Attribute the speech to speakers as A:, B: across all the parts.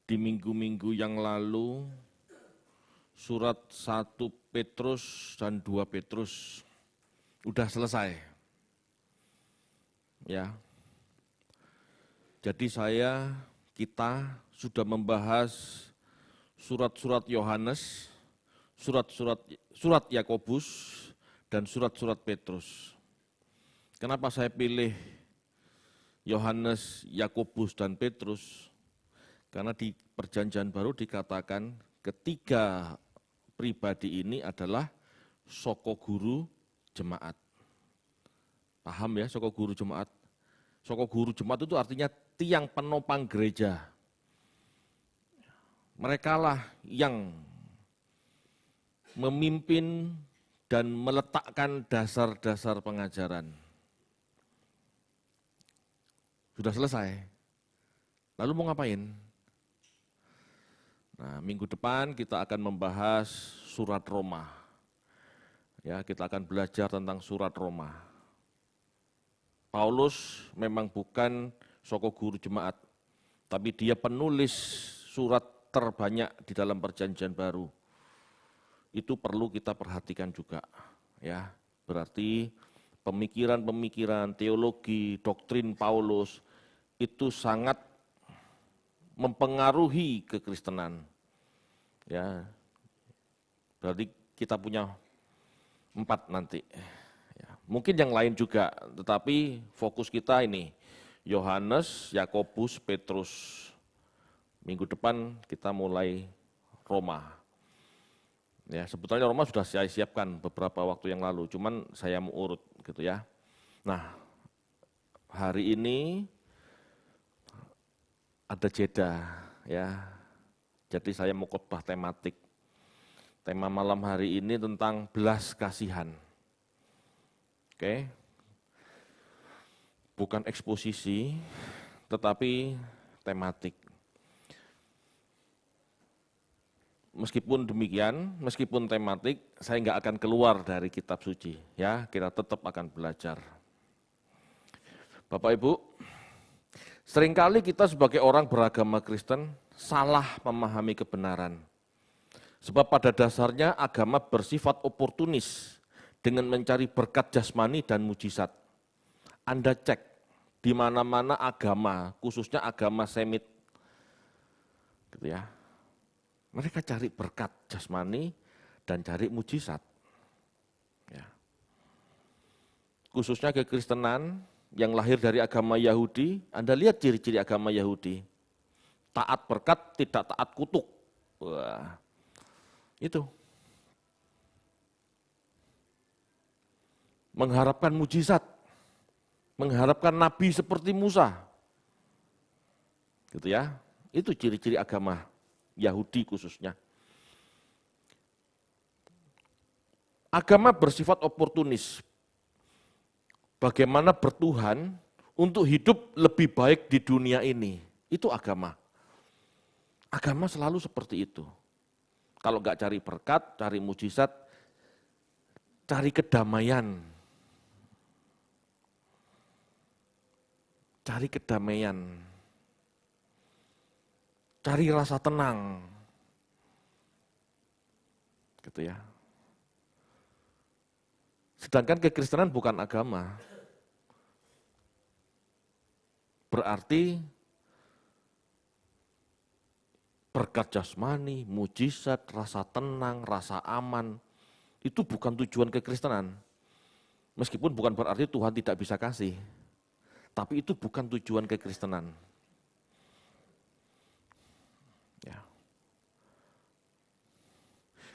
A: di minggu-minggu yang lalu surat 1 Petrus dan 2 Petrus udah selesai. Ya. Jadi kita sudah membahas surat-surat Yohanes, surat Yakobus dan surat-surat Petrus. Kenapa saya pilih Yohanes, Yakobus dan Petrus? Karena di Perjanjian Baru dikatakan ketiga pribadi ini adalah soko guru jemaat. Paham ya, soko guru jemaat? Soko guru jemaat itu artinya tiang penopang gereja. Merekalah yang memimpin dan meletakkan dasar-dasar pengajaran. Sudah selesai. Lalu mau ngapain? Nah, minggu depan kita akan membahas surat Roma. Ya, kita akan belajar tentang surat Roma. Paulus memang bukan soko guru jemaat, tapi dia penulis surat terbanyak di dalam Perjanjian Baru. Itu perlu kita perhatikan juga, ya. Berarti pemikiran-pemikiran, teologi, doktrin Paulus itu sangat mempengaruhi kekristenan. Ya. Berarti kita punya 4 nanti. Ya. Mungkin yang lain juga, tetapi fokus kita ini Yohanes, Yakobus, Petrus. Minggu depan kita mulai Roma. Ya, sebetulnya Roma sudah saya siapkan beberapa waktu yang lalu, cuman saya mau urut gitu ya. Nah, hari ini ada jeda ya. Jadi saya mau khotbah tematik. Tema malam hari ini tentang belas kasihan. Oke. Bukan eksposisi, tetapi tematik. Meskipun demikian, meskipun tematik, saya nggak akan keluar dari kitab suci. Ya, kita tetap akan belajar. Bapak Ibu, seringkali kita sebagai orang beragama Kristen salah memahami kebenaran. Sebab pada dasarnya agama bersifat oportunis dengan mencari berkat jasmani dan mujizat. Anda cek di mana-mana agama, khususnya agama Semit, gitu ya. Mereka cari berkat jasmani dan cari mujizat. Ya. Khususnya kekristenan yang lahir dari agama Yahudi, Anda lihat ciri-ciri agama Yahudi. Taat berkat, tidak taat kutuk. Wah, itu. Mengharapkan mujizat, mengharapkan nabi seperti Musa. Gitu ya. Itu ciri-ciri agama Yahudi khususnya. Agama bersifat oportunis. Bagaimana bertuhan untuk hidup lebih baik di dunia ini. Itu agama. Agama selalu seperti itu. Kalau enggak cari berkat, cari mujizat, cari kedamaian. Cari kedamaian. Cari rasa tenang, gitu ya. Sedangkan kekristenan bukan agama. Berarti berkat jasmani, mujizat, rasa tenang, rasa aman, itu bukan tujuan kekristenan. Meskipun bukan berarti Tuhan tidak bisa kasih, tapi itu bukan tujuan kekristenan.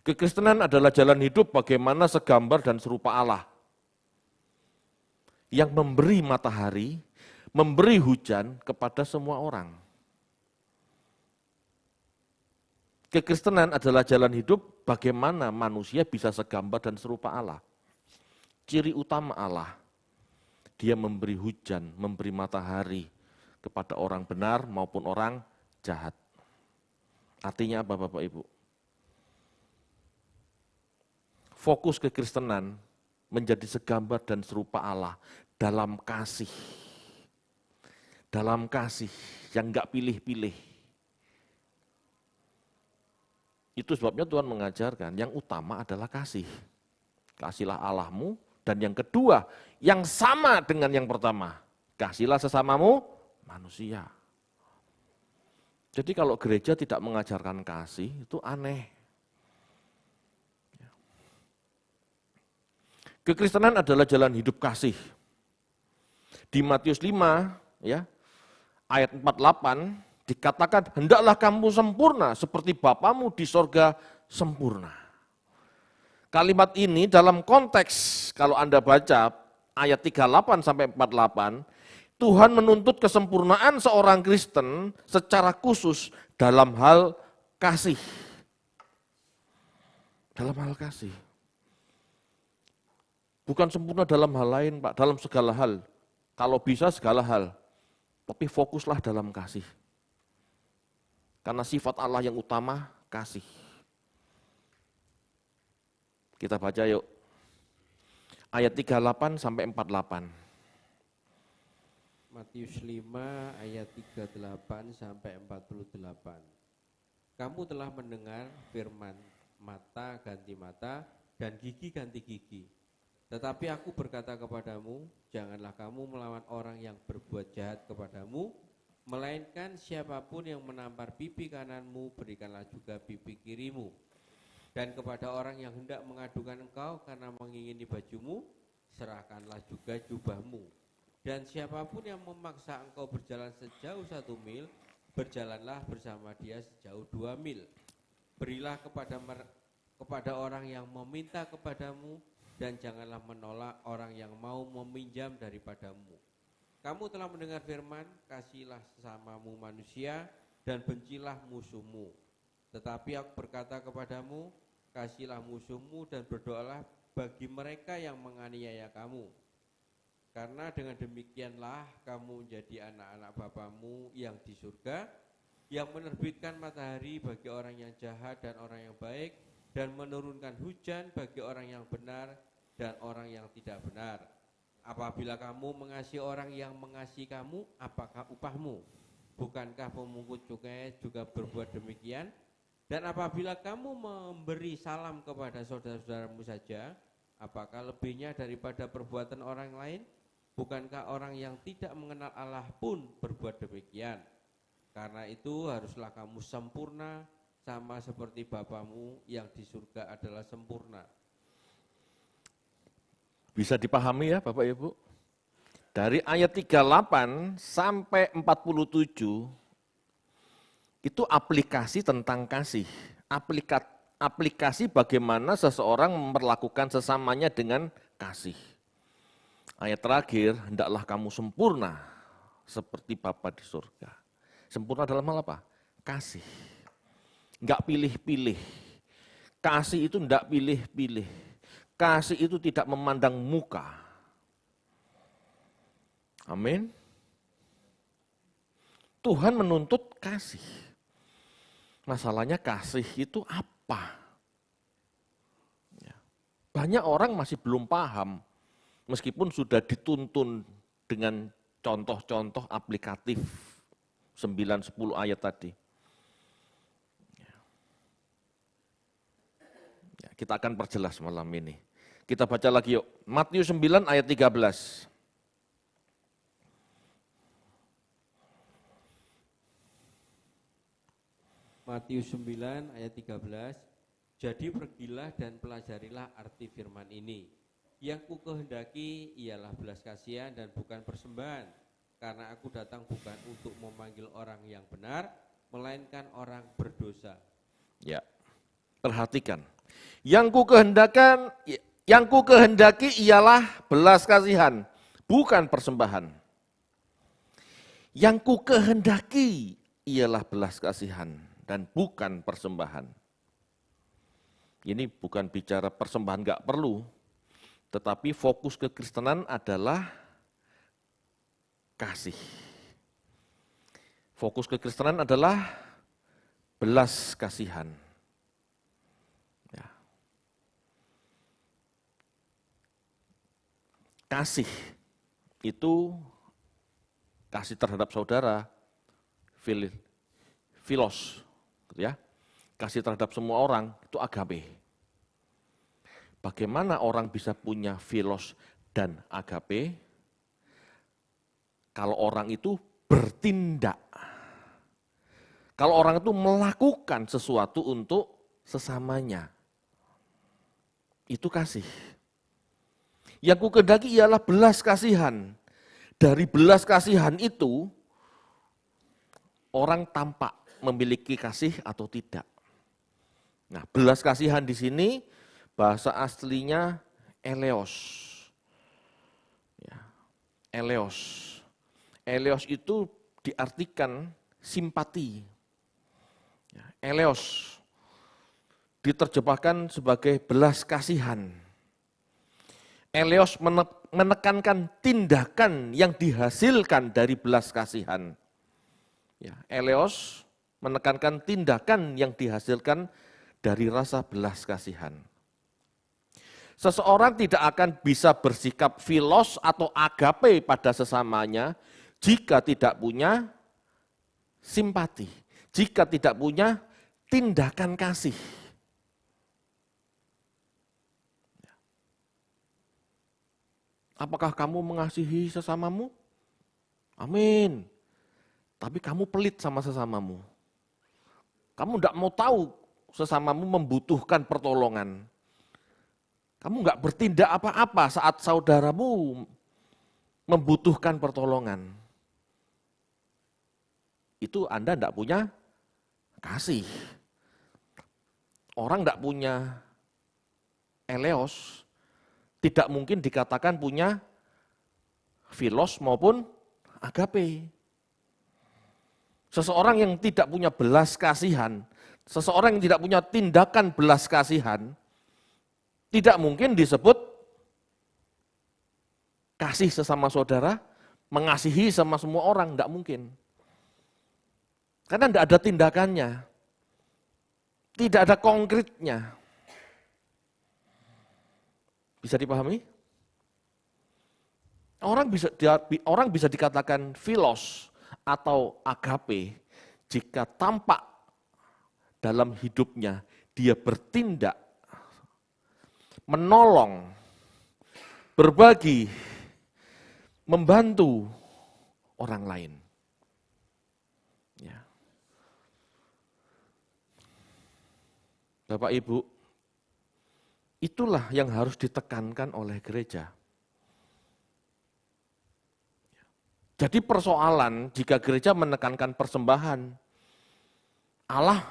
A: Kekristenan adalah jalan hidup bagaimana segambar dan serupa Allah. Yang memberi matahari, memberi hujan kepada semua orang. Kekristenan adalah jalan hidup bagaimana manusia bisa segambar dan serupa Allah. Ciri utama Allah, Dia memberi hujan, memberi matahari kepada orang benar maupun orang jahat. Artinya apa Bapak Ibu? Fokus kekristenan menjadi segambar dan serupa Allah dalam kasih. Dalam kasih yang enggak pilih-pilih. Itu sebabnya Tuhan mengajarkan yang utama adalah kasih. Kasihlah Allahmu, dan yang kedua yang sama dengan yang pertama, kasihlah sesamamu manusia. Jadi kalau gereja tidak mengajarkan kasih itu aneh. Kekristenan adalah jalan hidup kasih. Di Matius 5 ya, ayat 48 dikatakan, hendaklah kamu sempurna seperti Bapamu di sorga sempurna. Kalimat ini dalam konteks, kalau Anda baca ayat 38 sampai 48, Tuhan menuntut kesempurnaan seorang Kristen secara khusus dalam hal kasih. Dalam hal kasih. Bukan sempurna dalam hal lain, Pak, dalam segala hal. Kalau bisa segala hal, tapi fokuslah dalam kasih. Karena sifat Allah yang utama, kasih. Kita baca yuk. Ayat 38 sampai 48.
B: Matius 5 ayat 38 sampai 48. Kamu telah mendengar firman, mata ganti mata dan gigi ganti gigi. Tetapi aku berkata kepadamu, janganlah kamu melawan orang yang berbuat jahat kepadamu, melainkan siapapun yang menampar pipi kananmu, berikanlah juga pipi kirimu. Dan kepada orang yang hendak mengadukan engkau karena mengingini bajumu, serahkanlah juga jubahmu. Dan siapapun yang memaksa engkau berjalan sejauh 1 mil, berjalanlah bersama dia sejauh 2 mil. Berilah kepada orang yang meminta kepadamu, dan janganlah menolak orang yang mau meminjam daripadamu. Kamu telah mendengar firman, kasihilah sesamamu manusia dan bencilah musuhmu. Tetapi aku berkata kepadamu, kasihilah musuhmu dan berdoalah bagi mereka yang menganiaya kamu. Karena dengan demikianlah kamu menjadi anak-anak Bapamu yang di surga, yang menerbitkan matahari bagi orang yang jahat dan orang yang baik, dan menurunkan hujan bagi orang yang benar dan orang yang tidak benar. Apabila kamu mengasihi orang yang mengasihi kamu, apakah upahmu? Bukankah pemungut cukai juga berbuat demikian? Dan apabila kamu memberi salam kepada saudara-saudaramu saja, apakah lebihnya daripada perbuatan orang lain? Bukankah orang yang tidak mengenal Allah pun berbuat demikian? Karena itu haruslah kamu sempurna, sama seperti Bapamu yang di surga adalah sempurna.
A: Bisa dipahami ya Bapak Ibu? Dari ayat 38 sampai 47, itu aplikasi tentang kasih. Aplikasi bagaimana seseorang memperlakukan sesamanya dengan kasih. Ayat terakhir, hendaklah kamu sempurna seperti Bapa di surga. Sempurna dalam hal apa? Kasih. Enggak pilih-pilih. Kasih itu enggak pilih-pilih. Kasih itu tidak memandang muka. Amin. Tuhan menuntut kasih. Masalahnya kasih itu apa? Ya. Banyak orang masih belum paham, meskipun sudah dituntun dengan contoh-contoh aplikatif 9-10 ayat tadi. Ya, kita akan perjelas malam ini. Kita baca lagi yuk, Matius 9 ayat 13.
B: Matius 9 ayat 13. Jadi pergilah dan pelajarilah arti firman ini. Yang ku kehendaki ialah belas kasihan dan bukan persembahan. Karena aku datang bukan untuk memanggil orang yang benar, melainkan orang berdosa.
A: Ya, perhatikan. Yang ku kehendaki ialah belas kasihan, bukan persembahan. Yang ku kehendaki ialah belas kasihan dan bukan persembahan. Ini bukan bicara persembahan enggak perlu, tetapi fokus kekristenan adalah kasih. Fokus kekristenan adalah belas kasihan. Ya. Kasih itu kasih terhadap saudara, filos, gitu ya. kasih terhadap semua orang, itu agape. Bagaimana orang bisa punya philos dan agape? Kalau orang itu bertindak. Kalau orang itu melakukan sesuatu untuk sesamanya. Itu kasih. Yang kukendaki ialah belas kasihan. Dari belas kasihan itu, orang tampak memiliki kasih atau tidak. Nah, belas kasihan di sini bahasa aslinya eleos. Ya, eleos. Eleos itu diartikan simpati. Ya, eleos diterjemahkan sebagai belas kasihan. Eleos menekankan tindakan yang dihasilkan dari belas kasihan. Ya, eleos menekankan tindakan yang dihasilkan dari rasa belas kasihan. Seseorang tidak akan bisa bersikap philos atau agape pada sesamanya jika tidak punya simpati, jika tidak punya tindakan kasih. Apakah kamu mengasihi sesamamu? Amin. Tapi kamu pelit sama sesamamu. Kamu tidak mau tahu sesamamu membutuhkan pertolongan. Kamu nggak bertindak apa-apa saat saudaramu membutuhkan pertolongan. Itu Anda tidak punya kasih. Orang tidak punya eleos, tidak mungkin dikatakan punya philos maupun agape. Seseorang yang tidak punya belas kasihan, seseorang yang tidak punya tindakan belas kasihan, tidak mungkin disebut kasih sesama saudara, mengasihi sama semua orang, tidak mungkin. Karena tidak ada tindakannya, tidak ada konkretnya. Bisa dipahami? Orang bisa dikatakan philos atau agape jika tampak dalam hidupnya dia bertindak, menolong, berbagi, membantu orang lain. Ya. Bapak Ibu, itulah yang harus ditekankan oleh gereja. Jadi persoalan jika gereja menekankan persembahan, Allah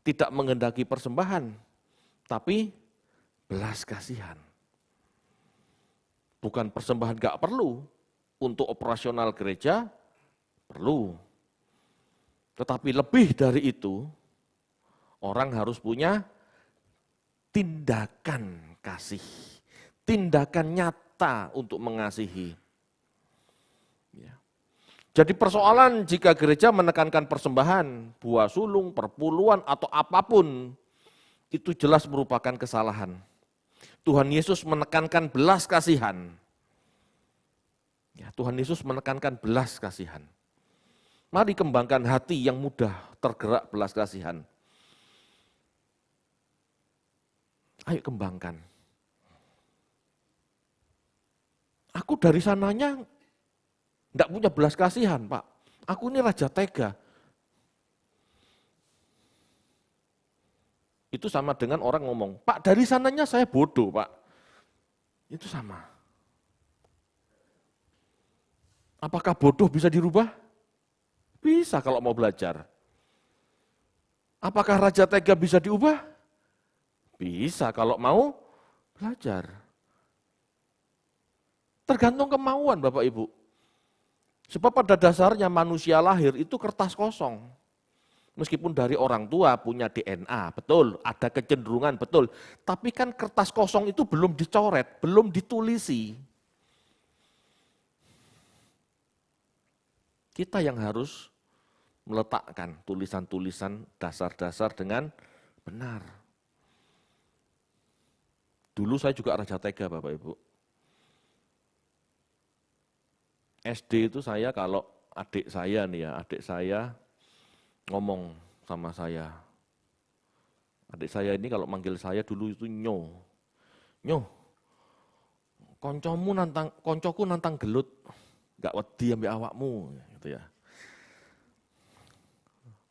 A: tidak menghendaki persembahan, tapi belas kasihan. Bukan persembahan gak perlu, untuk operasional gereja perlu. Tetapi lebih dari itu, orang harus punya tindakan kasih, tindakan nyata untuk mengasihi. Ya. Jadi persoalan jika gereja menekankan persembahan, buah sulung, perpuluhan, atau apapun, itu jelas merupakan kesalahan. Tuhan Yesus menekankan belas kasihan. Ya, Tuhan Yesus menekankan belas kasihan. Mari kembangkan hati yang mudah tergerak belas kasihan. Ayo kembangkan. Aku dari sananya enggak punya belas kasihan, Pak. Aku ini raja tega. Itu sama dengan orang ngomong, Pak dari sananya saya bodoh, Pak. Itu sama. Apakah bodoh bisa dirubah? Bisa kalau mau belajar. Apakah raja tega bisa diubah? Bisa kalau mau belajar. Tergantung kemauan Bapak Ibu. Sebab pada dasarnya manusia lahir itu kertas kosong. Meskipun dari orang tua punya DNA, betul, ada kecenderungan, betul. Tapi kan kertas kosong itu belum dicoret, belum ditulisi. Kita yang harus meletakkan tulisan-tulisan dasar-dasar dengan benar. Dulu saya juga raja tega Bapak Ibu. SD itu saya kalau adik saya ngomong sama saya, Adik saya ini kalau manggil saya dulu itu Nyo. Nyo, koncoku nantang gelut, gak wedi ambek awakmu, gitu ya.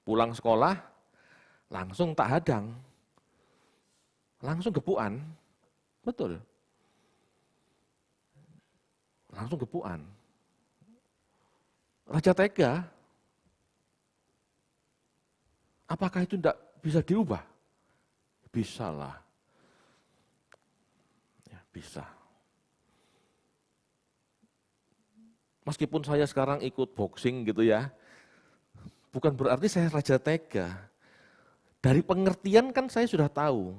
A: Pulang sekolah, langsung tak hadang, langsung gepuan, betul. Langsung gepuan. Raja tega, apakah itu tidak bisa diubah? Bisa lah. Ya, bisa. Meskipun saya sekarang ikut boxing gitu ya, bukan berarti saya raja tega. Dari pengertian kan saya sudah tahu,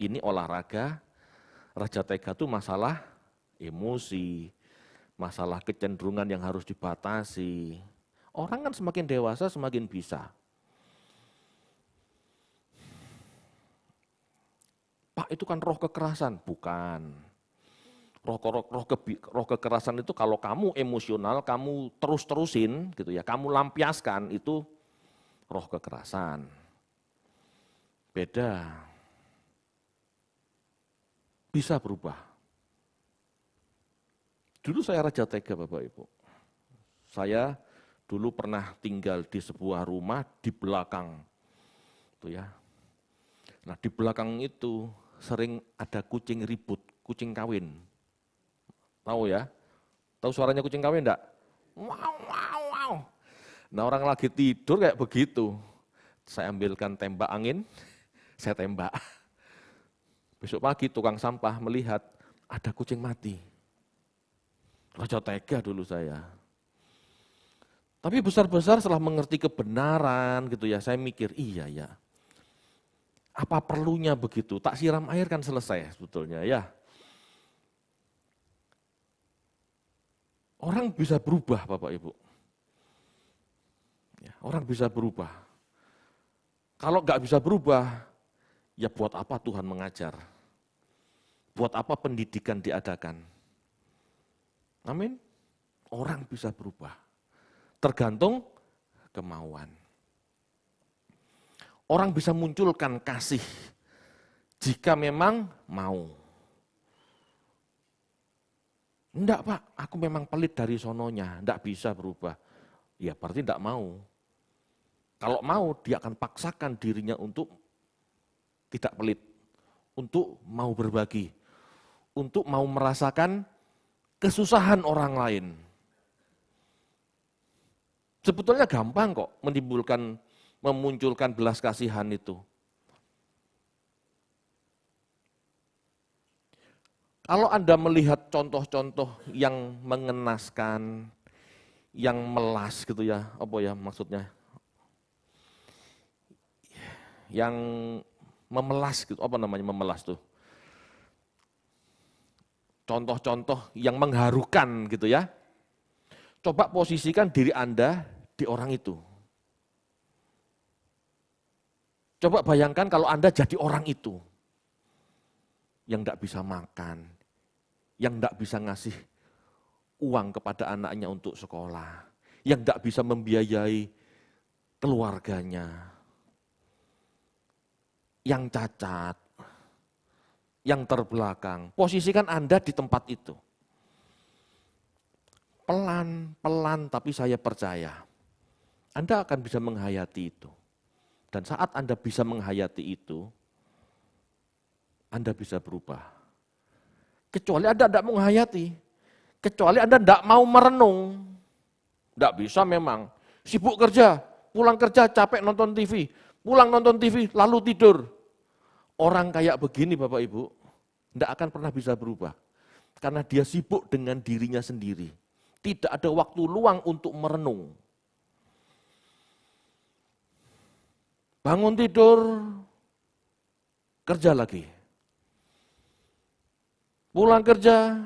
A: ini olahraga, raja tega itu masalah emosi, masalah kecenderungan yang harus dibatasi. Orang kan semakin dewasa semakin bisa. Pak itu kan roh kekerasan, bukan. Roh kekerasan itu kalau kamu emosional, kamu terus-terusin gitu ya, kamu lampiaskan itu roh kekerasan. Beda. Bisa berubah. Dulu saya raja tega Bapak Ibu. Saya dulu pernah tinggal di sebuah rumah di belakang. Itu ya. Nah, di belakang itu sering ada kucing ribut, kucing kawin. Tahu ya? Tahu suaranya kucing kawin enggak? Wow, wow, wow. Nah, orang lagi tidur kayak begitu. Saya ambilkan tembak angin, saya tembak. Besok pagi tukang sampah melihat ada kucing mati. Raja tega dulu saya. Tapi besar-besar setelah mengerti kebenaran gitu ya, saya mikir iya ya. Apa perlunya begitu? Tak siram air kan selesai sebetulnya ya. Orang bisa berubah Bapak Ibu. Ya, orang bisa berubah. Kalau nggak bisa berubah, ya buat apa Tuhan mengajar? Buat apa pendidikan diadakan? Amin. Orang bisa berubah. Tergantung kemauan. Orang bisa munculkan kasih jika memang mau. Enggak Pak, aku memang pelit dari sononya, enggak bisa berubah. Ya berarti enggak mau. Kalau mau, dia akan paksakan dirinya untuk tidak pelit, untuk mau berbagi, untuk mau merasakan kesusahan orang lain. Sebetulnya gampang kok memunculkan belas kasihan itu. Kalau Anda melihat contoh-contoh yang mengenaskan, yang melas gitu ya, apa ya maksudnya? Yang memelas gitu, apa namanya memelas tuh? Contoh-contoh yang mengharukan gitu ya. Coba posisikan diri Anda di orang itu. Coba bayangkan kalau Anda jadi orang itu. Yang tidak bisa makan, yang tidak bisa ngasih uang kepada anaknya untuk sekolah, yang tidak bisa membiayai keluarganya, yang cacat, yang terbelakang. Posisikan Anda di tempat itu. Pelan-pelan tapi saya percaya, Anda akan bisa menghayati itu. Dan saat Anda bisa menghayati itu, Anda bisa berubah. Kecuali Anda tidak menghayati, kecuali Anda tidak mau merenung. Tidak bisa memang, sibuk kerja, pulang kerja capek nonton TV, pulang nonton TV lalu tidur. Orang kayak begini Bapak Ibu, tidak akan pernah bisa berubah. Karena dia sibuk dengan dirinya sendiri. Tidak ada waktu luang untuk merenung. Bangun tidur, kerja lagi. Pulang kerja,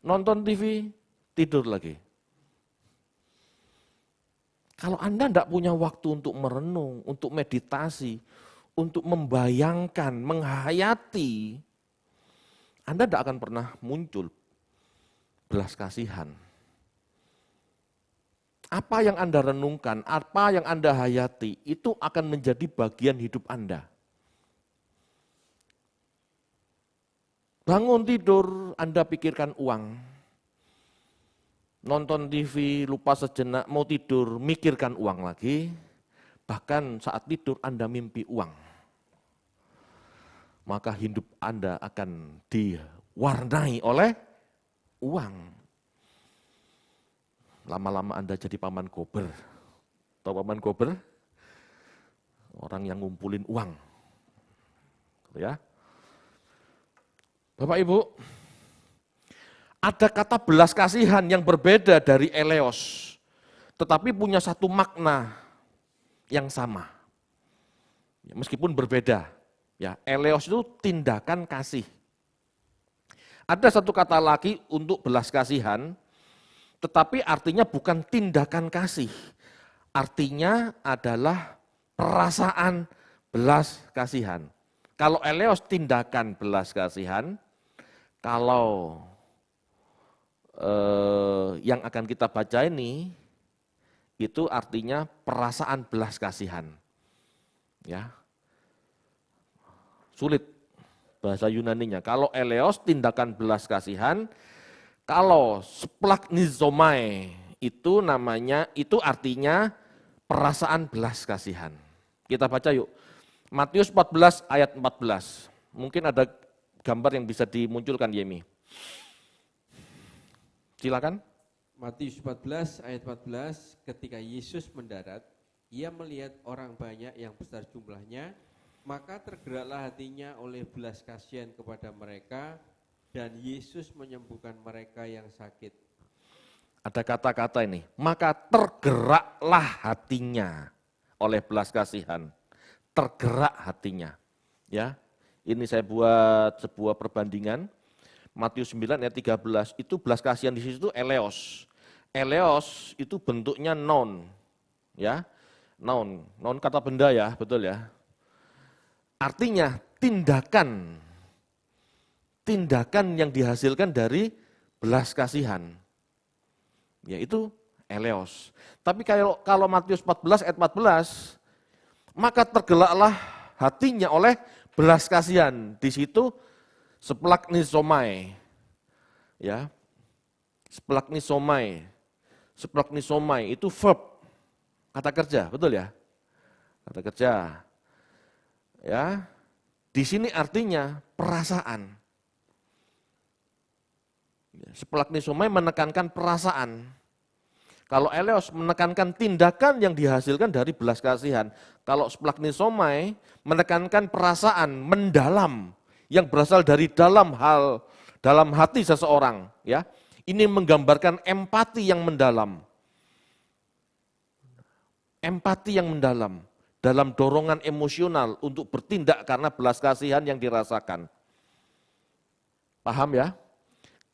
A: nonton TV, tidur lagi. Kalau Anda tidak punya waktu untuk merenung, untuk meditasi, untuk membayangkan, menghayati, Anda tidak akan pernah muncul belas kasihan. Apa yang Anda renungkan, apa yang Anda hayati, itu akan menjadi bagian hidup Anda. Bangun tidur, Anda pikirkan uang. Nonton TV, lupa sejenak, mau tidur, mikirkan uang lagi. Bahkan saat tidur Anda mimpi uang. Maka hidup Anda akan diwarnai oleh uang. Lama-lama Anda jadi paman gober. Tahu paman gober? Orang yang ngumpulin uang. Ya. Bapak Ibu, ada kata belas kasihan yang berbeda dari eleos, tetapi punya satu makna yang sama. Ya, meskipun berbeda. Ya, eleos itu tindakan kasih. Ada satu kata lagi untuk belas kasihan, tetapi artinya bukan tindakan kasih. Artinya adalah perasaan belas kasihan. Kalau eleos tindakan belas kasihan, kalau yang akan kita baca ini, itu artinya perasaan belas kasihan. Ya, sulit bahasa Yunaninya. Kalau eleos tindakan belas kasihan, kalau splagchnizomai itu namanya, itu artinya perasaan belas kasihan. Kita baca yuk, Matius 14 ayat 14. Mungkin ada gambar yang bisa dimunculkan, Yemi. Silakan.
B: Matius 14 ayat 14, ketika Yesus mendarat, ia melihat orang banyak yang besar jumlahnya, maka tergeraklah hatinya oleh belas kasihan kepada mereka, dan Yesus menyembuhkan mereka yang sakit.
A: Ada kata-kata ini, maka tergeraklah hatinya oleh belas kasihan. Tergerak hatinya. Ya, ini saya buat sebuah perbandingan. Matius 9 ayat 13, itu belas kasihan di situ eleos. Eleos itu bentuknya noun. Ya, noun kata benda ya, betul ya. Artinya tindakan yang dihasilkan dari belas kasihan. Yaitu eleos. Tapi kalau Matius 14 ayat 14, maka tergelaklah hatinya oleh belas kasihan. Di situ splagchnizomai. Ya. Splagchnizomai itu verb, kata kerja, betul ya? Kata kerja. Ya. Di sini artinya perasaan. Splagchnizomai menekankan perasaan. Kalau eleos menekankan tindakan yang dihasilkan dari belas kasihan. Kalau splagchnizomai menekankan perasaan mendalam yang berasal dari dalam hati seseorang, ya. Ini menggambarkan empati yang mendalam. Empati yang mendalam dalam dorongan emosional untuk bertindak karena belas kasihan yang dirasakan. Paham ya?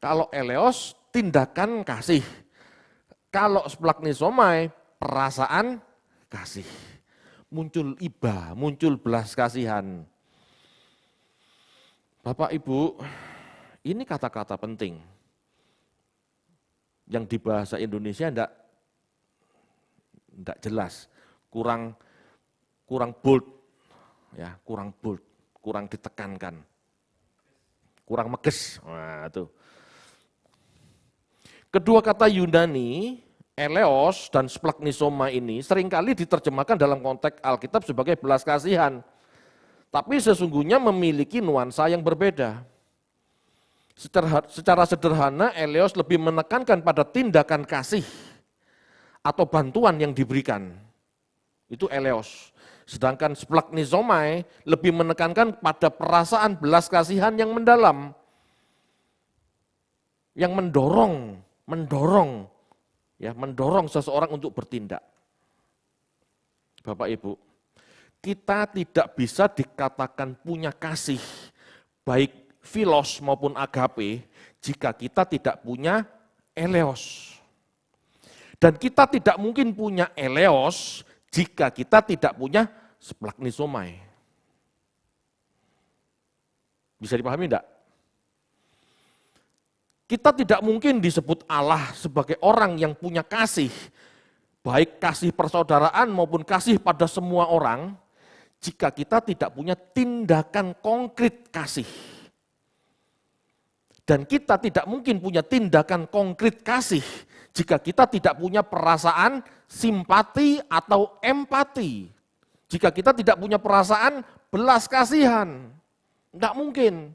A: Kalau eleos tindakan kasih. Kalau splagchnizomai perasaan kasih. Muncul iba, muncul belas kasihan. Bapak Ibu, ini kata-kata penting yang di bahasa Indonesia enggak jelas, kurang bold, ya, kurang bold, kurang ditekankan, kurang meges. Nah, itu. Kedua kata Yunani, eleos dan splagchnizomai ini seringkali diterjemahkan dalam konteks Alkitab sebagai belas kasihan. Tapi sesungguhnya memiliki nuansa yang berbeda. Secara sederhana, eleos lebih menekankan pada tindakan kasih atau bantuan yang diberikan. Itu eleos. Sedangkan splagchnizomai lebih menekankan pada perasaan belas kasihan yang mendalam. Yang mendorong seseorang untuk bertindak. Bapak Ibu, kita tidak bisa dikatakan punya kasih, baik filos maupun agape, jika kita tidak punya eleos. Dan kita tidak mungkin punya eleos jika kita tidak punya splagchnizomai. Bisa dipahami enggak? Kita tidak mungkin disebut Allah sebagai orang yang punya kasih, baik kasih persaudaraan maupun kasih pada semua orang, jika kita tidak punya tindakan konkret kasih. Dan kita tidak mungkin punya tindakan konkret kasih jika kita tidak punya perasaan simpati atau empati. Jika kita tidak punya perasaan belas kasihan. Tidak mungkin.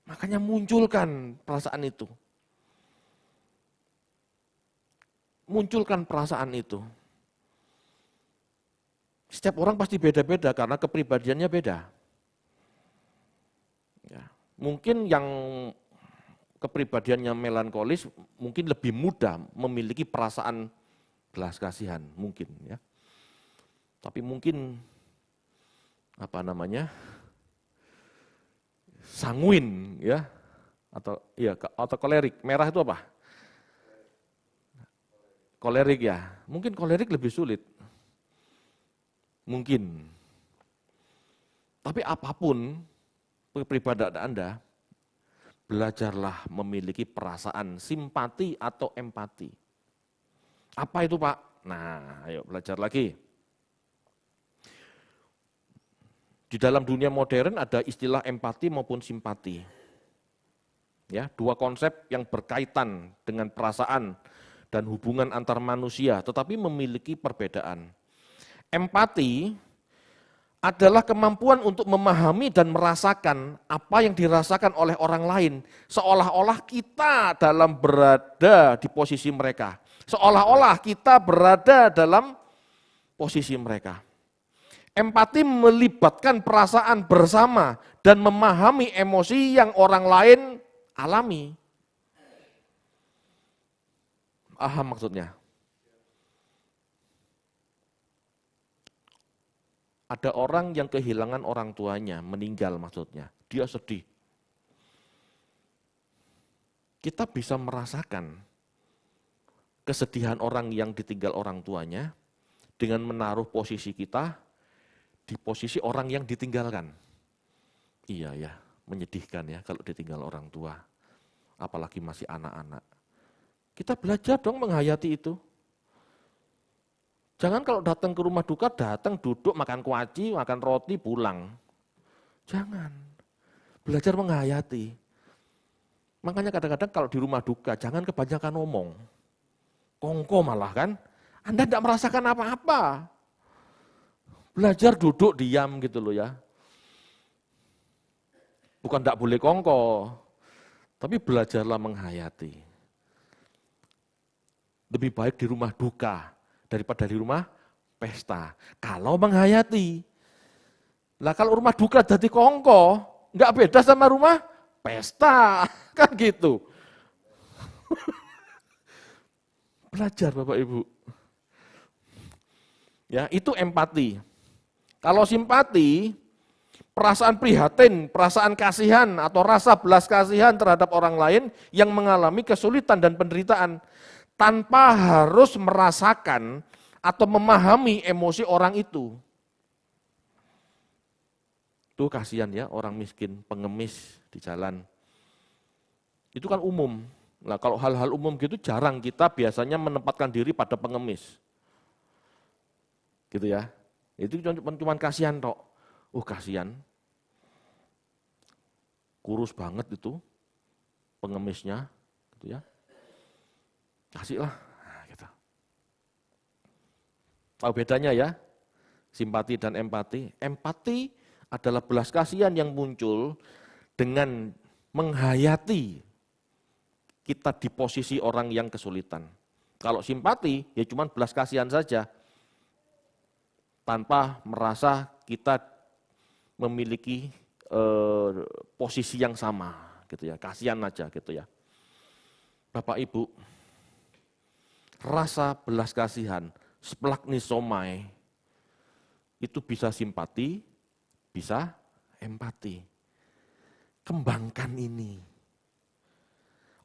A: Makanya munculkan perasaan itu. Munculkan perasaan itu. Setiap orang pasti beda-beda karena kepribadiannya beda. Ya, mungkin yang kepribadiannya melankolis mungkin lebih mudah memiliki perasaan belas kasihan, mungkin ya. Tapi mungkin sanguin ya, atau kolerik. Merah itu apa? Kolerik ya. Mungkin kolerik lebih sulit. Mungkin. Tapi apapun kepribadian Anda, belajarlah memiliki perasaan simpati atau empati. Apa itu, Pak? Nah, ayo belajar lagi. Di dalam dunia modern ada istilah empati maupun simpati. Ya, dua konsep yang berkaitan dengan perasaan dan hubungan antar manusia, tetapi memiliki perbedaan. Empati adalah kemampuan untuk memahami dan merasakan apa yang dirasakan oleh orang lain, seolah-olah kita berada di posisi mereka, seolah-olah kita berada dalam posisi mereka. Empati melibatkan perasaan bersama dan memahami emosi yang orang lain alami. Paham maksudnya? Ada orang yang kehilangan orang tuanya, meninggal maksudnya. Dia sedih. Kita bisa merasakan kesedihan orang yang ditinggal orang tuanya dengan menaruh posisi kita di posisi orang yang ditinggalkan. Iya ya, menyedihkan ya kalau ditinggal orang tua. Apalagi masih anak-anak. Kita belajar dong menghayati itu. Jangan kalau datang ke rumah duka, datang duduk makan kuaci, makan roti, pulang. Jangan. Belajar menghayati. Makanya kadang-kadang kalau di rumah duka, jangan kebanyakan ngomong. Kongko malah kan. Anda tidak merasakan apa-apa. Belajar duduk diam gitu loh ya. Bukan tidak boleh kongko, tapi belajarlah menghayati. Lebih baik di rumah duka daripada di rumah pesta. Kalau menghayati. Lah kalau rumah duka jadi kongko, enggak beda sama rumah pesta. Kan gitu. Belajar Bapak Ibu. Ya, itu empati. Kalau simpati, perasaan prihatin, perasaan kasihan atau rasa belas kasihan terhadap orang lain yang mengalami kesulitan dan penderitaan tanpa harus merasakan atau memahami emosi orang itu. Itu kasihan ya orang miskin, pengemis di jalan. Itu kan umum. Nah kalau hal-hal umum gitu jarang kita biasanya menempatkan diri pada pengemis. Gitu ya. Itu cuma kasihan tok. Kasihan. Kurus banget itu pengemisnya, gitu ya. Kasihlah. Nah, gitu. Tahu bedanya ya? Simpati dan empati. Empati adalah belas kasihan yang muncul dengan menghayati kita di posisi orang yang kesulitan. Kalau simpati ya cuma belas kasihan saja. Tanpa merasa kita memiliki posisi yang sama gitu ya, kasihan aja gitu ya. Bapak Ibu, rasa belas kasihan, splagnisomai, itu bisa simpati, bisa empati. Kembangkan ini.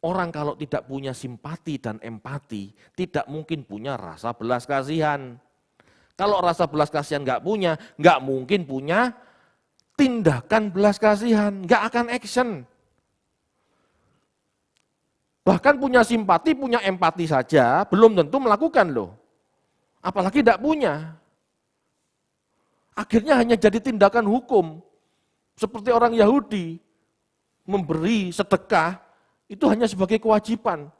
A: Orang kalau tidak punya simpati dan empati, tidak mungkin punya rasa belas kasihan. Kalau rasa belas kasihan nggak mungkin punya tindakan belas kasihan, nggak akan action. Bahkan punya simpati, punya empati saja, belum tentu melakukan loh. Apalagi tidak punya. Akhirnya hanya jadi tindakan hukum. Seperti orang Yahudi, memberi sedekah itu hanya sebagai kewajiban.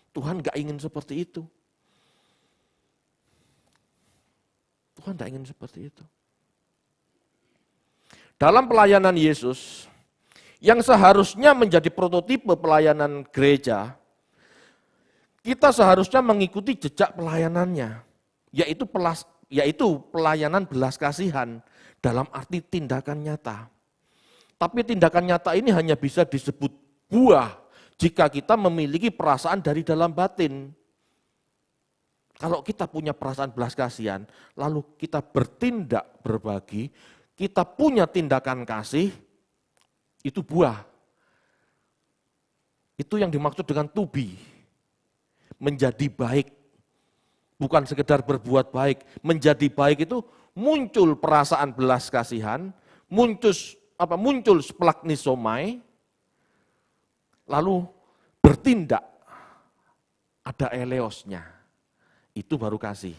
A: Tuhan gak ingin seperti itu. Tuhan gak ingin seperti itu. Dalam pelayanan Yesus, yang seharusnya menjadi prototipe pelayanan gereja, kita seharusnya mengikuti jejak pelayanannya, yaitu pelayanan belas kasihan dalam arti tindakan nyata. Tapi tindakan nyata ini hanya bisa disebut buah jika kita memiliki perasaan dari dalam batin. Kalau kita punya perasaan belas kasihan, lalu kita bertindak berbagi, kita punya tindakan kasih, itu buah. Itu yang dimaksud dengan to be. Menjadi baik. Bukan sekedar berbuat baik. Menjadi baik itu muncul perasaan belas kasihan, muncul splagnisomai, lalu bertindak. Ada eleosnya. Itu baru kasih.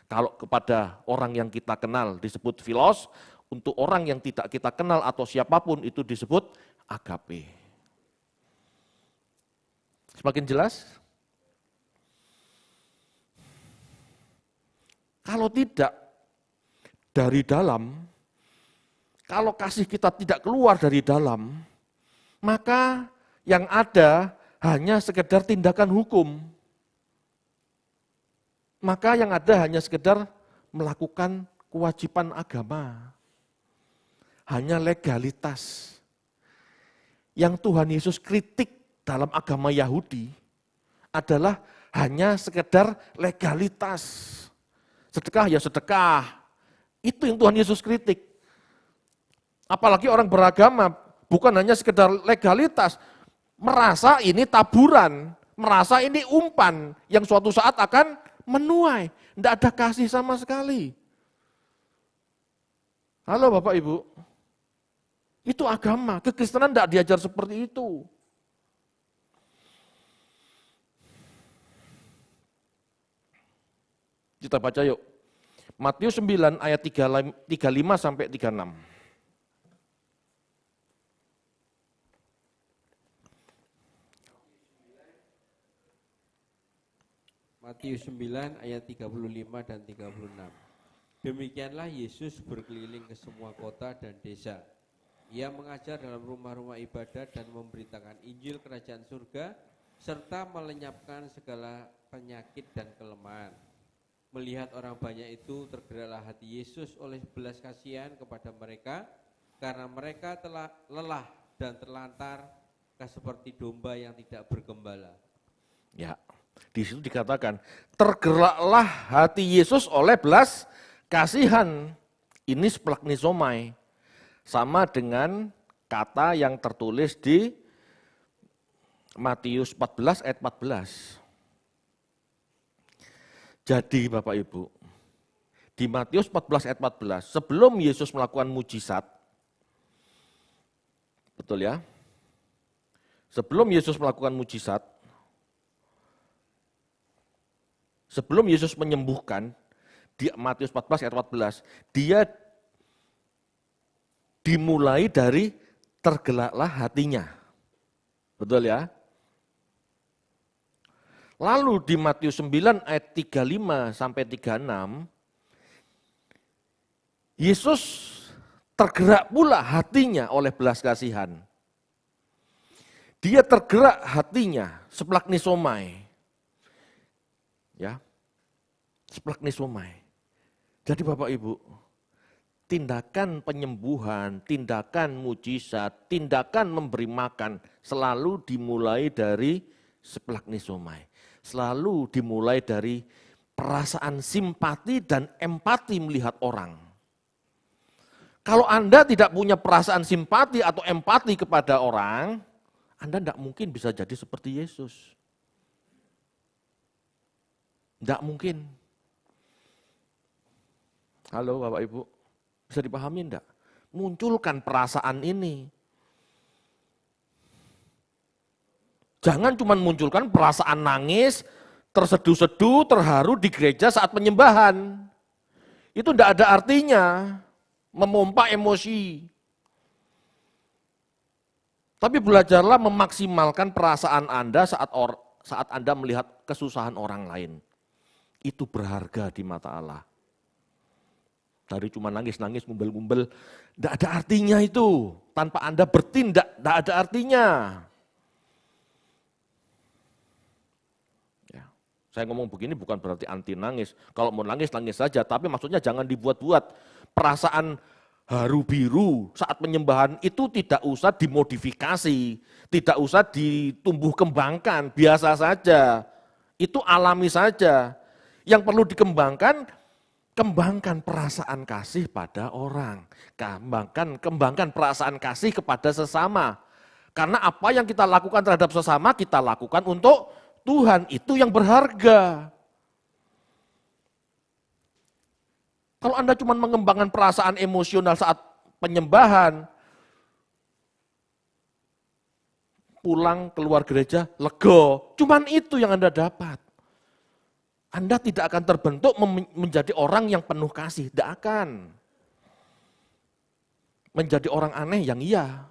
A: Kalau kepada orang yang kita kenal disebut philos, untuk orang yang tidak kita kenal atau siapapun itu disebut agape. Semakin jelas? Kalau tidak dari dalam, kalau kasih kita tidak keluar dari dalam, maka yang ada hanya sekedar tindakan hukum. Maka yang ada hanya sekedar melakukan kewajiban agama. Hanya legalitas. Yang Tuhan Yesus kritik dalam agama Yahudi adalah hanya sekedar legalitas. Sedekah ya sedekah. Itu yang Tuhan Yesus kritik. Apalagi orang beragama bukan hanya sekedar legalitas, merasa ini taburan, merasa ini umpan yang suatu saat akan menuai. Tidak ada kasih sama sekali. Halo Bapak Ibu. Itu agama, kekristenan tidak diajar seperti itu. Kita baca yuk. Matius 9 ayat 35 sampai 36.
B: Matius 9 ayat 35 dan 36. Demikianlah Yesus berkeliling ke semua kota dan desa. Ia mengajar dalam rumah-rumah ibadat dan memberitakan Injil Kerajaan Surga, serta melenyapkan segala penyakit dan kelemahan. Melihat orang banyak itu, tergeraklah hati Yesus oleh belas kasihan kepada mereka, karena mereka telah lelah dan terlantar, seperti domba yang tidak bergembala.
A: Ya, di situ dikatakan, tergeraklah hati Yesus oleh belas kasihan. Ini splagnisomai. Sama dengan kata yang tertulis di Matius 14 ayat 14. Jadi Bapak Ibu, di Matius 14 ayat 14, sebelum Yesus melakukan mujizat, betul ya? Sebelum Yesus melakukan mujizat, sebelum Yesus menyembuhkan, di Matius 14 ayat 14, dia dimulai dari tergeraklah hatinya. Betul ya? Lalu di Matius 9 ayat 35 sampai 36, Yesus tergerak pula hatinya oleh belas kasihan. Dia tergerak hatinya, splagnisomai. Ya. Splagnisomai. Jadi Bapak Ibu, tindakan penyembuhan, tindakan mujizat, tindakan memberi makan selalu dimulai dari splagnisomai. Selalu dimulai dari perasaan simpati dan empati melihat orang. Kalau Anda tidak punya perasaan simpati atau empati kepada orang, Anda tidak mungkin bisa jadi seperti Yesus. Tidak mungkin. Halo Bapak Ibu. Bisa dipahami enggak? Munculkan perasaan ini. Jangan cuma munculkan perasaan nangis, terseduh-seduh, terharu di gereja saat penyembahan. Itu enggak ada artinya, memompa emosi. Tapi belajarlah memaksimalkan perasaan Anda saat Anda melihat kesusahan orang lain. Itu berharga di mata Allah. Dari cuma nangis-nangis, ngumbel-ngumbel, tidak ada artinya itu. Tanpa Anda bertindak, tidak ada artinya. Ya. Saya ngomong begini bukan berarti anti nangis. Kalau mau nangis, nangis saja. Tapi maksudnya jangan dibuat-buat. Perasaan haru biru saat penyembahan itu tidak usah dimodifikasi, tidak usah ditumbuh kembangkan, biasa saja. Itu alami saja. Yang perlu dikembangkan, kembangkan perasaan kasih pada orang. Kembangkan perasaan kasih kepada sesama. Karena apa yang kita lakukan terhadap sesama, kita lakukan untuk Tuhan. Itu yang berharga. Kalau Anda cuma mengembangkan perasaan emosional saat penyembahan, pulang keluar gereja, lego, cuman itu yang Anda dapat. Anda tidak akan terbentuk menjadi orang yang penuh kasih, tidak akan. Menjadi orang aneh yang iya.